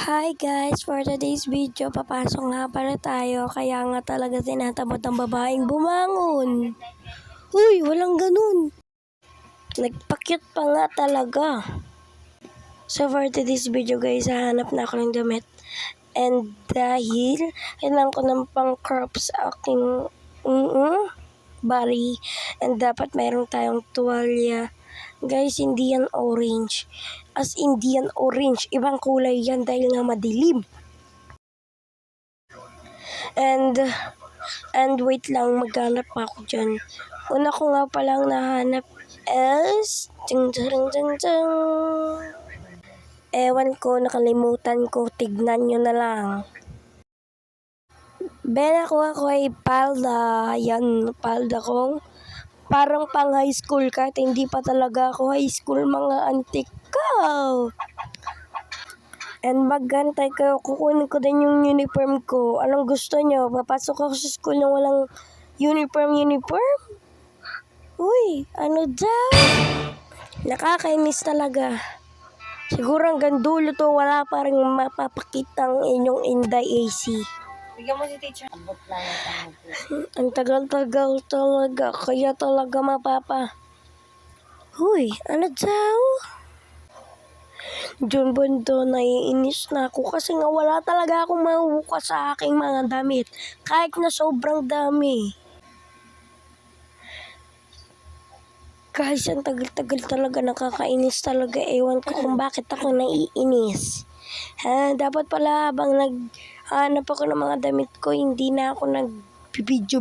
Hi guys! For today's video, papasok nga pala tayo. Kaya nga talaga tinatamad ang babaeng bumangon. Uy, walang ganun. Nagpakyut pa nga talaga. So for today's video guys, hahanap na ako ng damit. And dahil kailangan ko ng pang crop sa aking body. And dapat mayroon tayong tuwalya. Guys, hindi yan orange. As hindi yan orange. Ibang kulay yan dahil nga madilim. And wait lang, maghanap pa ako dyan. Una ko nga palang nahanap is ewan ko, nakalimutan ko. Tignan nyo na lang. Nakuha ko ay palda. Yan, palda kong parang pang high school kahit hindi pa talaga ako high school, mga antik ko. And maghantay kayo, kukunin ko din yung uniform ko. Anong gusto nyo? Papasok ako sa school na walang uniform? Uy, ano daw? Nakakainis talaga. Siguro hanggang dulo to, wala pa rin mapapakitang inyong Inday AC. Bigyan mo si teacher. Abot lang Ang tagal-tagal talaga, kaya talaga Huy, ano daw? Diyan banda, naiinis na ako kasi nga wala talaga akong mahuhukas sa aking mga damit. Kahit na sobrang dami. Guys, ang tagal-tagal talaga, nakakainis talaga. Ewan ko kung bakit ako naiinis. Dapat pala habang naghanap ako ng mga damit ko, hindi na ako nag-video.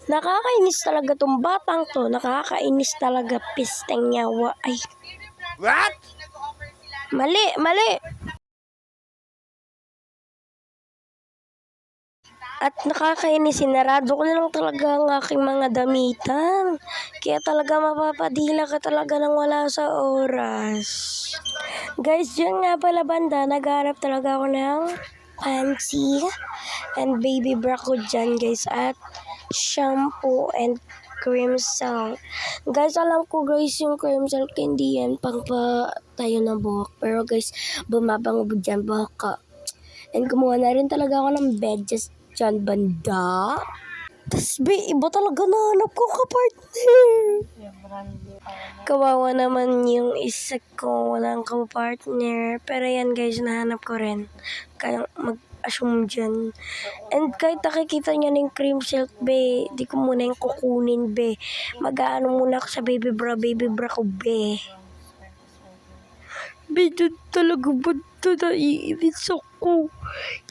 Nakakainis talaga tong batang to. Nakakainis talaga, pisteng yawa. Ay. What? Mali. At nakakainis, sinarado ko na lang talaga ang aking mga damitan. Kaya talaga mapapadila ka talaga nang wala sa oras. Guys, dyan nga pala banda, nagharap talaga ako ng fancy and baby bra ko dyan guys. At shampoo and cream silk. Guys, alam ko guys, yung cream silk hindi yan pang tayo ng buhok. Pero guys, bumabango dyan buhok ko. And kumuha na rin talaga ako ng bedjes dyan banda. Tas iba talaga nahanap ko ka-partner. Kawawa naman yung isa ko, walang ka-partner. Pero yan guys, nahanap ko rin. Kaya mag-assume dyan. And kahit nakikita nyo na yung cream silk, be, di ko muna yung kukunin, be. Mag-aano muna ako sa baby bra ko, be. Be, talaga ba ito naiinis ako?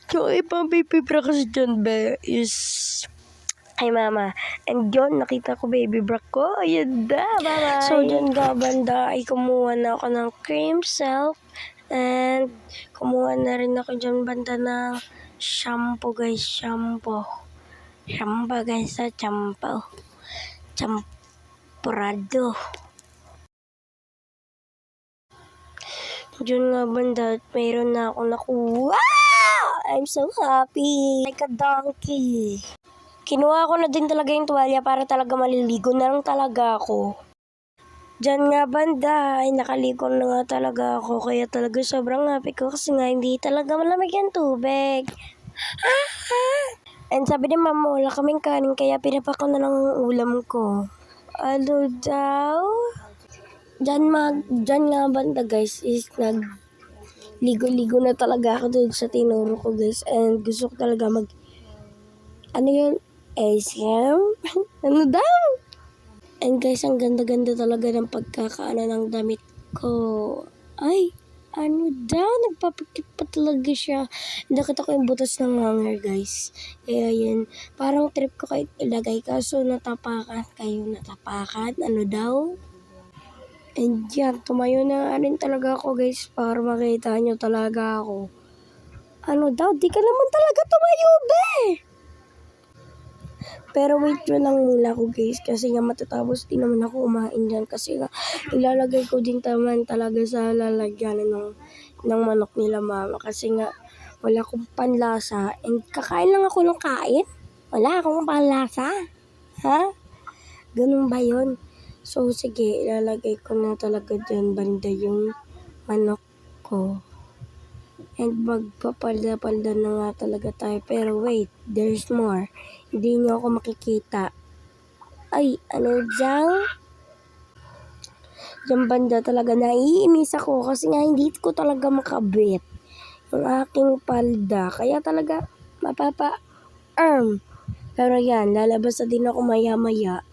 Yung ibang baby bra kasi dyan, be, is ay mama. And yun, nakita ko baby bra ko. Ayan na, bye-bye. So, dyan nga banda, ay kumuha na ako ng cream silk. And kumuha na rin ako dyan banda ng shampoo, guys. Shampoo guys, shampoo. Champurado. Dyan nga banda, mayroon na ako nakuha. I'm so happy. Like a donkey. Kinuha ko na din talaga yung tuwalya para talaga maliligo na lang talaga ako. Diyan nga banda, ay nakaligo na nga talaga ako. Kaya talaga sobrang happy ko kasi nga hindi talaga malamig yung tubig. And sabi ni mama, wala kaming kanin kaya pinapako na lang ang ulam ko. Ano daw? Diyan nga banda guys, is ligo-ligo na talaga ako doon sa tinuro ko guys. And gusto ko talaga ano yun? ASM? Ano daw? And guys, ang ganda-ganda talaga ng pagkakaana ng damit ko. Ay, ano daw? Nagpapakit pa talaga siya. Nakita ko yung butas ng hanger guys. Kaya yun, parang trip ko kahit ilagay. Kaso natapakan kayo. Ano daw? And yan, tumayo na rin talaga ako guys para makita nyo talaga ako. Ano daw? Di ka naman talaga tumayo, be! Pero wait nyo lang muna ako guys kasi nga matatapos din naman ako kumain dyan kasi nga ilalagay ko din naman talaga sa lalagyan ng manok nila mama kasi nga wala akong panlasa and kakain lang ako ng kain. Wala akong panlasa. Ha? Ganun ba yun? So sige, ilalagay ko na talaga dyan banda yung manok ko. and magpapalda-palda na nga talaga tayo. Pero wait, there's more. Hindi niyo ako makikita. Ay, ano dyan? Diyan banda talaga naiinis ako kasi nga hindi ko talaga makabit yung aking palda. Kaya talaga mapapa-arm. Pero yan, lalabas na din ako maya-maya.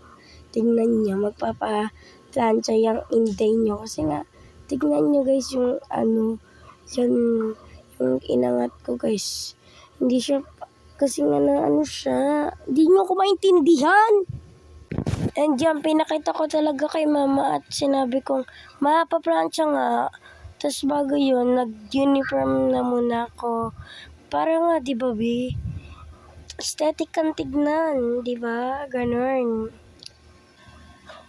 Tingnan niyo, magpapa-plancha yung inday niyo. Kasi nga, tingnan niyo guys yung yan, yung inangat ko guys. Hindi siya, kasi nga na siya. Hindi niyo ako maintindihan. And yan, pinakita ko talaga kay mama at sinabi kong, mapaplansya nga. Tapos bago yun, nag-uniform na muna ako. Para nga, di ba, Bi? Aesthetic kang tignan, di ba? Ganon.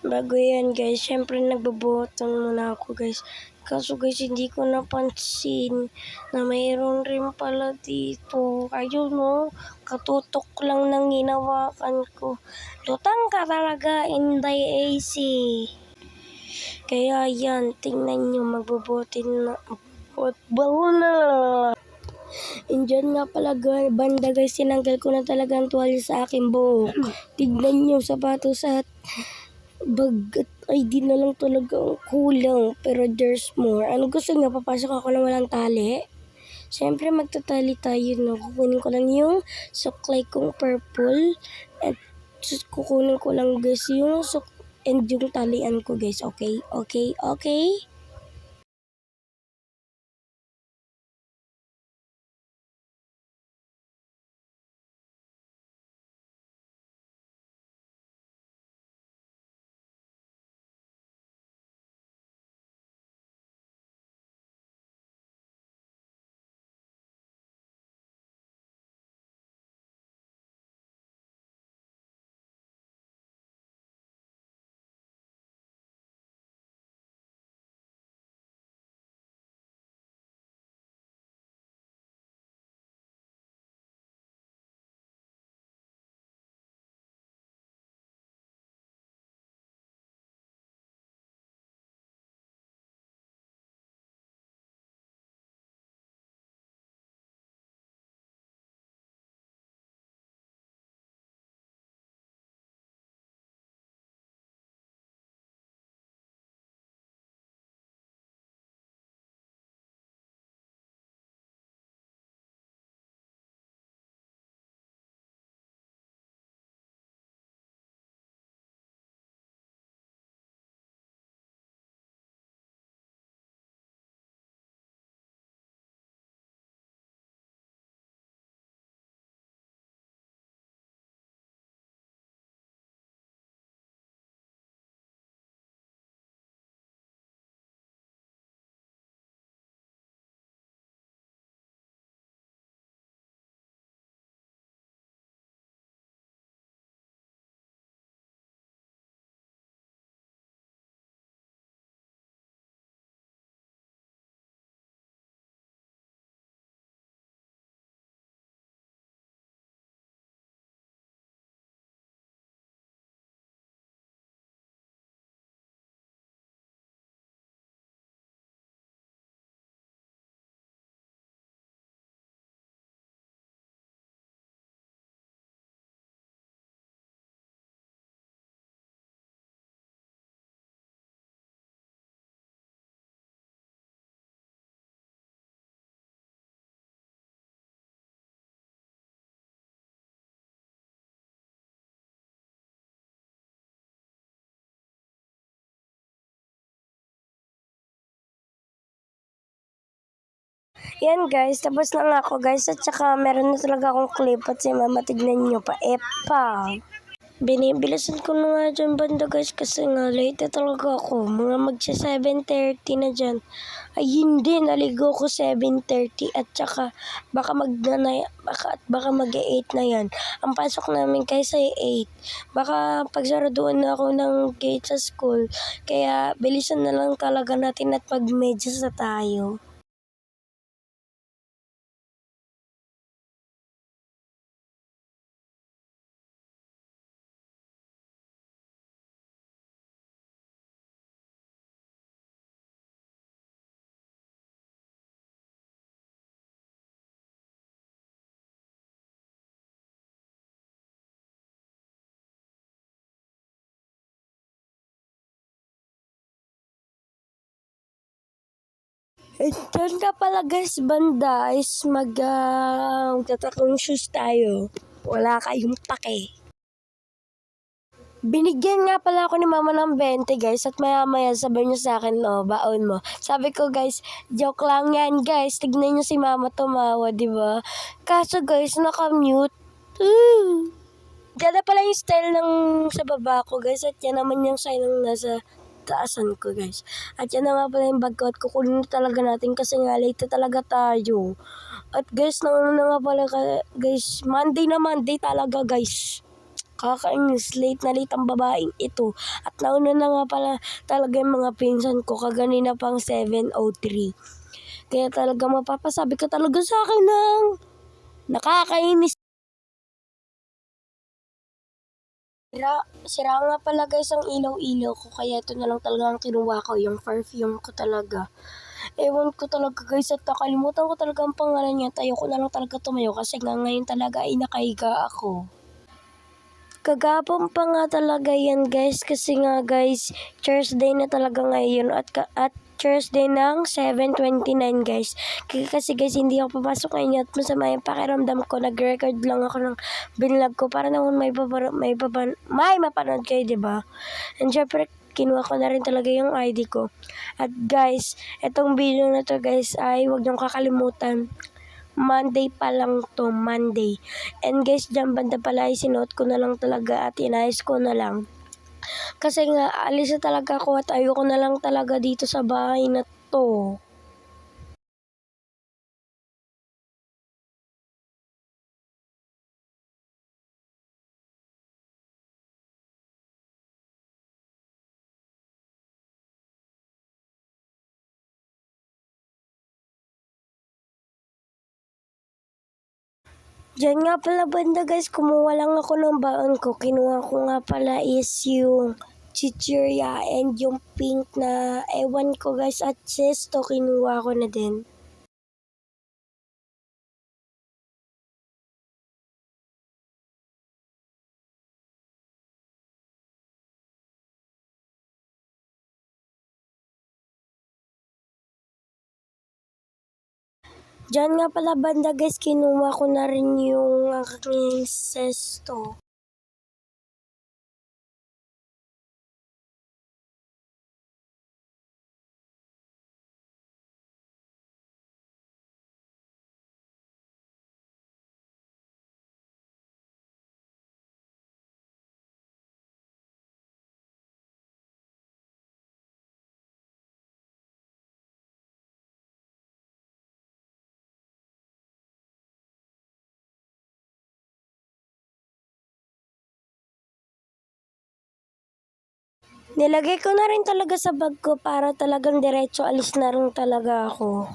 Bago yan, guys, syempre nagbabuhatan muna ako, guys. Kaso, guys, hindi ko napansin na mayroon rin pala dito. Ayun, no? Katutok lang nang hinawakan ko. Lutang ka talaga, Inday AC. Kaya yan, tingnan nyo, magbubutin na. Indiyan nga pala banda guys, tinanggal ko na talaga ang tuwalya sa aking buhok. Tignan nyo, sapatos at bag at ID na lang talaga ang kulang. Pero there's more. Ano gusto nyo? Papasok ako na walang tali? Siyempre magtatali tayo, no? Kukunin ko lang yung suklay kong purple. At kukunin ko lang guys yung and yung talian ko guys. Okay? Okay? Okay? Yan guys, tapos na nga ako guys. At saka meron na talaga akong clip at si mama tignan nyo pa. Epa! Binibilisan ko na nga dyan banda guys kasi nga late na talaga ako. Mga magsa 7:30 na dyan. Ay hindi, naligo ko 7:30 at saka baka mag-8 na yan. Ang pasok namin guys ay 8. Baka pagsaraduan na ako ng gate sa school. Kaya bilisan na lang talaga natin at mag-medyas na tayo. Doon ka pala guys, banda is magtatakong shoes tayo. Wala kayong pake. Binigyan nga pala ako ni mama ng 20 guys at maya sabi niya sa akin, baon mo. Sabi ko guys, joke lang yan guys. Tignan niyo si mama tumawa, di ba? Kaso guys, naka-mute. Ganda pala yung style ng sa baba ko guys at yan naman yung style ng nasa taasan ko guys. At yan na nga pala yung bag ko at kukunin na talaga natin kasi nga late na talaga tayo. At guys, nauna na nga pala guys, Monday na Monday talaga guys. Kakainis, late na late ang babaeng ito. At nauna na nga pala talaga yung mga pinsan ko, kaganina pang 7:03. Kaya talaga mapapasabi ka talaga sa akin ng nakakainis. Sira nga pala guys ang ilaw-ilaw ko, kaya ito na lang talaga ang kinuha ko, yung perfume ko talaga. Ewan ko talaga guys at nakalimutan ko talaga ang pangalan niya at ayoko na lang talaga tumayo kasi nga ngayon talaga ay nakahiga ako. Kagapon pa nga talaga yan guys kasi nga guys, Thursday na talaga ngayon at Thursday ng 7:29 guys. Kasi guys, hindi ako papasok ngayon at masama yung pakiramdam ko. Nag-record lang ako ng binlog ko para naman may mapanood kayo, diba? And syempre, kinuha ko na rin talaga yung ID ko. At guys, etong video na to guys ay huwag niyong kakalimutan. Monday pa lang to, Monday. And guys, dyan banda pala ay sinuot ko na lang talaga at inayos ko na lang. Kasi nga, alis na talaga ako at ayoko na lang talaga dito sa bahay na to. Diyan nga pala banda guys, kumuha lang ako ng baon ko. Kinuha ko nga pala is yung chichirya and yung pink na ewan ko guys at zesto kinuha ko na din. Diyan nga pala banda guys, kinuha ko na rin yung aking zesto. Nilagay ko na rin talaga sa bag ko para talagang diretso alis na rin talaga ako.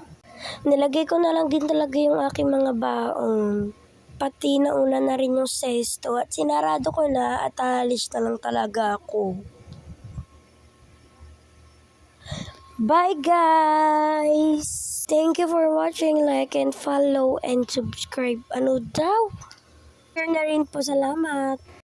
Nilagay ko na lang din talaga yung aking mga baon. Pati nauna na rin yung sesto at sinarado ko na at alis na lang talaga ako. Bye guys! Thank you for watching, like and follow and subscribe. Ano daw? Share na rin po, salamat.